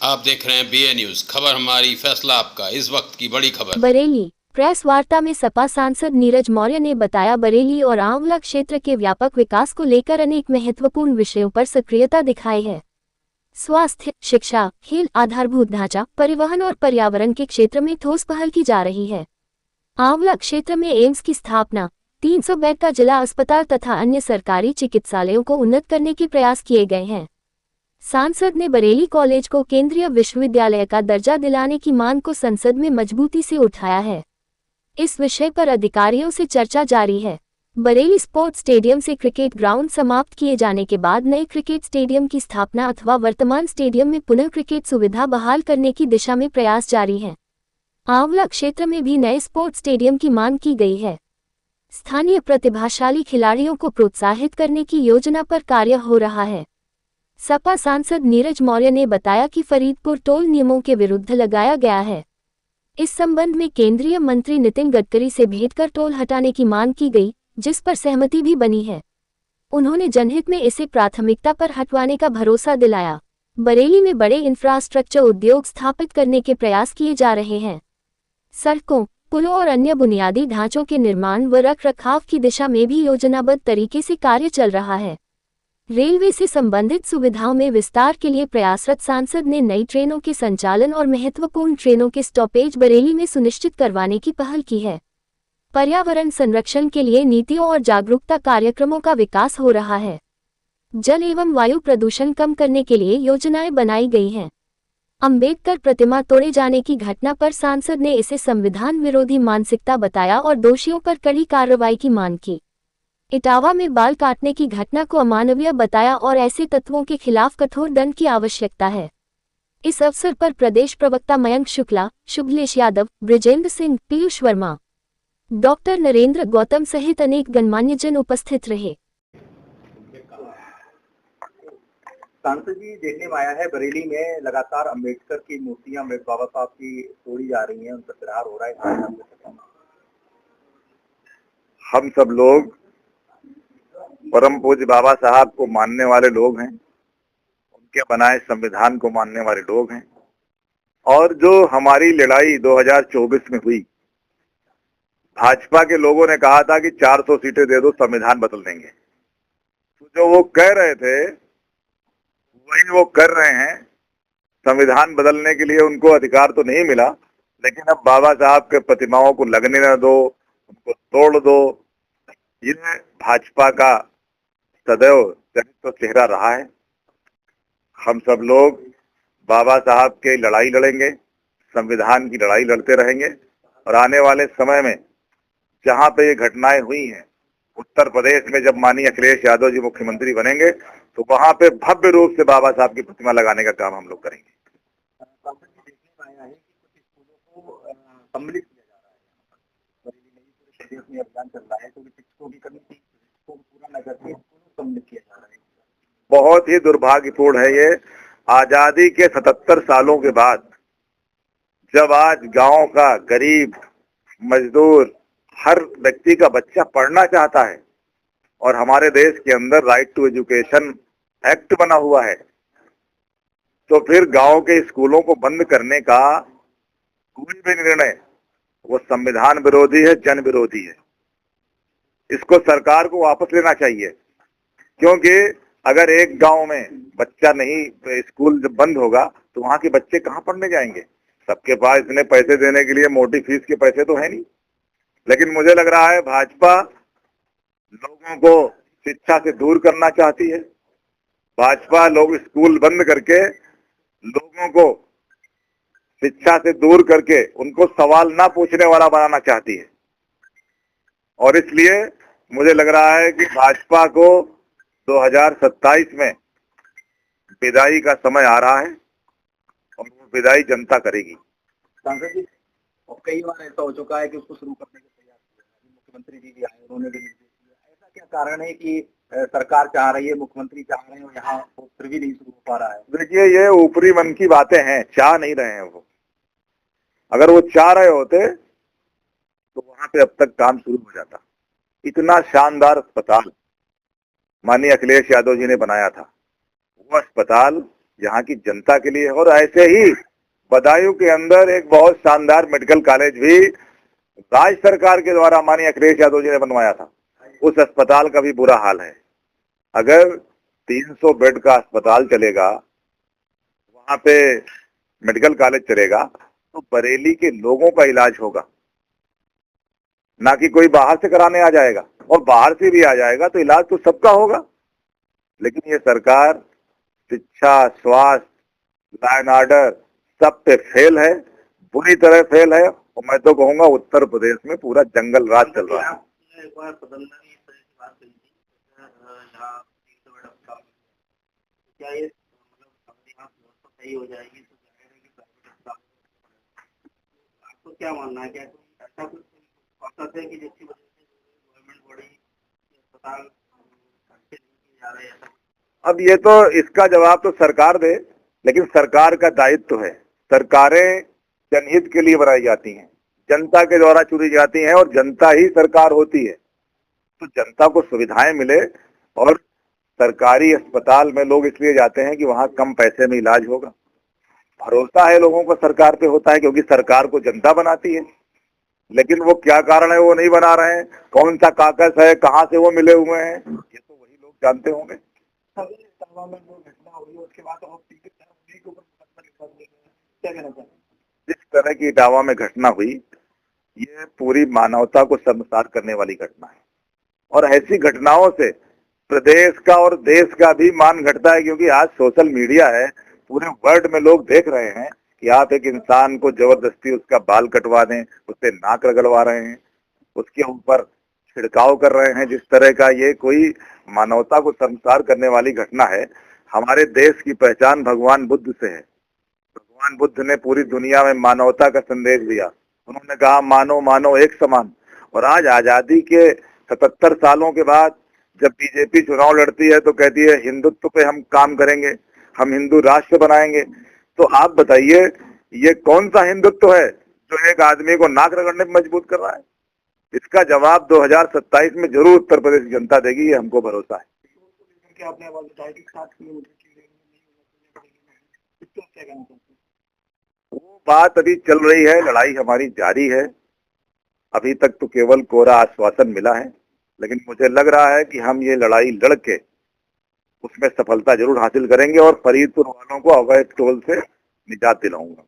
आप देख रहे हैं BA न्यूज। खबर हमारी, फैसला आपका। इस वक्त की बड़ी खबर। बरेली प्रेस वार्ता में सपा सांसद नीरज मौर्य ने बताया, बरेली और आंवला क्षेत्र के व्यापक विकास को लेकर अनेक महत्वपूर्ण विषयों पर सक्रियता दिखाई है। स्वास्थ्य, शिक्षा, खेल, आधारभूत ढांचा, परिवहन और पर्यावरण के क्षेत्र में ठोस पहल की जा रही है। आंवला क्षेत्र में एम्स की स्थापना, 300 बेड का जिला अस्पताल तथा अन्य सरकारी चिकित्सालयों को उन्नत करने के प्रयास किए गए हैं। सांसद ने बरेली कॉलेज को केंद्रीय विश्वविद्यालय का दर्जा दिलाने की मांग को संसद में मजबूती से उठाया है। इस विषय पर अधिकारियों से चर्चा जारी है। बरेली स्पोर्ट्स स्टेडियम से क्रिकेट ग्राउंड समाप्त किए जाने के बाद नए क्रिकेट स्टेडियम की स्थापना अथवा वर्तमान स्टेडियम में पुनः क्रिकेट सुविधा बहाल करने की दिशा में प्रयास जारी हैं। आंवला क्षेत्र में भी नए स्पोर्ट्स स्टेडियम की मांग की गई है। स्थानीय प्रतिभाशाली खिलाड़ियों को प्रोत्साहित करने की योजना पर कार्य हो रहा है। सपा सांसद नीरज मौर्य ने बताया कि फरीदपुर टोल नियमों के विरुद्ध लगाया गया है। इस संबंध में केंद्रीय मंत्री नितिन गडकरी से भेंट कर टोल हटाने की मांग की गई, जिस पर सहमति भी बनी है। उन्होंने जनहित में इसे प्राथमिकता पर हटवाने का भरोसा दिलाया। बरेली में बड़े इंफ्रास्ट्रक्चर उद्योग स्थापित करने के प्रयास किए जा रहे हैं। सड़कों, पुलों और अन्य बुनियादी ढांचों के निर्माण व रखरखाव की दिशा में भी योजनाबद्ध तरीके से कार्य चल रहा है। रेलवे से संबंधित सुविधाओं में विस्तार के लिए प्रयासरत सांसद ने नई ट्रेनों के संचालन और महत्वपूर्ण ट्रेनों के स्टॉपेज बरेली में सुनिश्चित करवाने की पहल की है। पर्यावरण संरक्षण के लिए नीतियों और जागरूकता कार्यक्रमों का विकास हो रहा है। जल एवं वायु प्रदूषण कम करने के लिए योजनाएं बनाई गई हैं। अंबेडकर प्रतिमा तोड़े जाने की घटना पर सांसद ने इसे संविधान विरोधी मानसिकता बताया और दोषियों पर कड़ी कार्रवाई की मांग की। इटावा में बाल काटने की घटना को अमानवीय बताया और ऐसे तत्वों के खिलाफ कठोर दंड की आवश्यकता है। इस अवसर पर प्रदेश प्रवक्ता मयंक शुक्ला, शुभलेश यादव, ब्रिजेंद्र सिंह, पीयूष वर्मा, डॉक्टर नरेंद्र गौतम सहित अनेक गणमान्यजन उपस्थित रहे। सांसद जी, देखने में आया है बरेली में लगातार अंबेडकर की मूर्तियां बाबा साहब की तोड़ी जा रही हैं, उनका प्रहार हो रहा है। हम सब लोग परम पूज्य बाबा साहब को मानने वाले लोग हैं, उनके बनाए संविधान को मानने वाले लोग हैं। और जो हमारी लड़ाई 2024 में हुई, भाजपा के लोगों ने कहा था कि 400 सीटें दे दो, संविधान बदल देंगे। तो जो वो कह रहे थे वही वो कर रहे हैं। संविधान बदलने के लिए उनको अधिकार तो नहीं मिला, लेकिन अब बाबा साहब के प्रतिमाओं को लगने न दो, उनको तोड़ दो। ये भाजपा का सदैव चरित्र चेहरा रहा है। हम सब लोग बाबा साहब की लड़ाई लड़ेंगे, संविधान की लड़ाई लड़ते रहेंगे। और आने वाले समय में जहां पे ये घटनाएं हुई हैं, उत्तर प्रदेश में जब माननीय अखिलेश यादव जी मुख्यमंत्री बनेंगे तो वहां पे भव्य रूप से बाबा साहब की प्रतिमा लगाने का काम हम लोग करेंगे। देखने में आया है कि कुछ स्कूलों को सम्मिलित किया जा रहा है। बरेली में पूरे प्रदेश में अभियान चल रहा है, तो शिक्षकों की कमी थी, शिक्षकों को पूरा न करके स्कूलों को सम्मिलित किया जा रहा है। बहुत ही दुर्भाग्यपूर्ण है ये। आजादी के 77 सालों के बाद जब आज गांव का गरीब, मजदूर, हर व्यक्ति का बच्चा पढ़ना चाहता है और हमारे देश के अंदर राइट टू एजुकेशन एक्ट बना हुआ है, तो फिर गांव के स्कूलों को बंद करने का कोई भी निर्णय वो संविधान विरोधी है, जन विरोधी है। इसको सरकार को वापस लेना चाहिए, क्योंकि अगर एक गांव में बच्चा नहीं, स्कूल जब बंद होगा तो वहां के बच्चे कहां पढ़ने जाएंगे। सबके पास इतने पैसे देने के लिए मोटी फीस के पैसे तो है नहीं। लेकिन मुझे लग रहा है भाजपा लोगों को शिक्षा से दूर करना चाहती है। भाजपा लोग स्कूल बंद करके लोगों को शिक्षा से दूर करके उनको सवाल ना पूछने वाला बनाना चाहती है। और इसलिए मुझे लग रहा है कि भाजपा को 2027 में विदाई का समय आ रहा है और वो विदाई जनता करेगी। सांसद जी, कई बार ऐसा हो चुका है कि उसको शुरू करने के प्रयास किया, मुख्यमंत्री जी भी आए, उन्होंने भी निर्देश दिया। ऐसा क्या कारण है कि सरकार चाह रही है, मुख्यमंत्री चाह रहे हैं और यहाँ फिर भी नहीं शुरू हो पा रहा है? देखिए, ये ऊपरी मन की बातें हैं, चाह नहीं रहे हैं वो। अगर वो चाह रहे होते तो वहां पे अब तक काम शुरू हो जाता। इतना शानदार अस्पताल माननीय अखिलेश यादव जी ने बनाया था, वो अस्पताल यहाँ की जनता के लिए। और ऐसे ही बदायूं के अंदर एक बहुत शानदार मेडिकल कॉलेज भी राज्य सरकार के द्वारा माननीय अखिलेश यादव जी ने बनवाया था, उस अस्पताल का भी बुरा हाल है। अगर 300 बेड का अस्पताल चलेगा, वहां पे मेडिकल कॉलेज चलेगा, तो बरेली के लोगों का इलाज होगा, ना कि कोई बाहर से कराने आ जाएगा। और बाहर से भी आ जाएगा तो इलाज तो सबका होगा। लेकिन ये सरकार शिक्षा, स्वास्थ्य, लॉ एंड ऑर्डर सब पे फेल है, बुरी तरह फेल है। और मैं तो कहूंगा उत्तर प्रदेश में पूरा जंगल राज चल रहा है। एक बार सदन में इस तरह की बात कही थी, यहाँ 300 बेड अस्पताल, क्या ये मतलब यहाँ व्यवस्था सही हो जाएगी तो जाहिर है कि प्राइवेट अस्पताल, आपको क्या मानना है? क्या ऐसा कुछ औसत है कि जिसकी वजह से गवर्नमेंट बॉडी अस्पताल अच्छे नहीं किए जा रहे हैं? अब ये तो इसका जवाब तो सरकार दे, लेकिन सरकार का दायित्व है। सरकारें जनहित के लिए बनाई जाती हैं, जनता के द्वारा चुनी जाती हैं और जनता ही सरकार होती है। तो जनता को सुविधाएं मिले, और सरकारी अस्पताल में लोग इसलिए जाते हैं कि वहां कम पैसे में इलाज होगा। भरोसा है लोगों को सरकार पे होता है, क्योंकि सरकार को जनता बनाती है। लेकिन वो क्या कारण है वो नहीं बना रहे हैं, कौन सा काकस है, कहाँ से वो मिले हुए हैं, ये तो वही लोग जानते होंगे। उसके बाद जिस तरह की इटावा में घटना हुई, ये पूरी मानवता को शर्मसार करने वाली घटना है। और ऐसी घटनाओं से प्रदेश का और देश का भी मान घटता है, क्योंकि आज सोशल मीडिया है, पूरे वर्ल्ड में लोग देख रहे हैं कि आप एक इंसान को जबरदस्ती उसका बाल कटवा दें, उससे नाक रगड़वा रहे हैं, उसके ऊपर छिड़काव कर रहे हैं। जिस तरह का ये कोई मानवता को शर्मसार करने वाली घटना है। हमारे देश की पहचान भगवान बुद्ध से है। भगवान बुद्ध ने पूरी दुनिया में मानवता का संदेश दिया। उन्होंने कहा मानो मानो एक समान। और आज आजादी के 77 सालों के बाद जब बीजेपी चुनाव लड़ती है तो कहती है हिंदुत्व पे हम काम करेंगे, हम हिंदू राष्ट्र बनाएंगे। तो आप बताइए ये कौन सा हिंदुत्व है जो एक आदमी को नाक रगड़ने पर मजबूर कर रहा है? इसका जवाब 2027 में जरूर उत्तर प्रदेश की जनता देगी, ये हमको भरोसा है। वो बात अभी चल रही है, लड़ाई हमारी जारी है। अभी तक तो केवल कोरा आश्वासन मिला है, लेकिन मुझे लग रहा है कि हम ये लड़ाई लड़के उसमें सफलता जरूर हासिल करेंगे और फरीदपुर वालों को अवैध टोल से निजात दिलाऊंगा।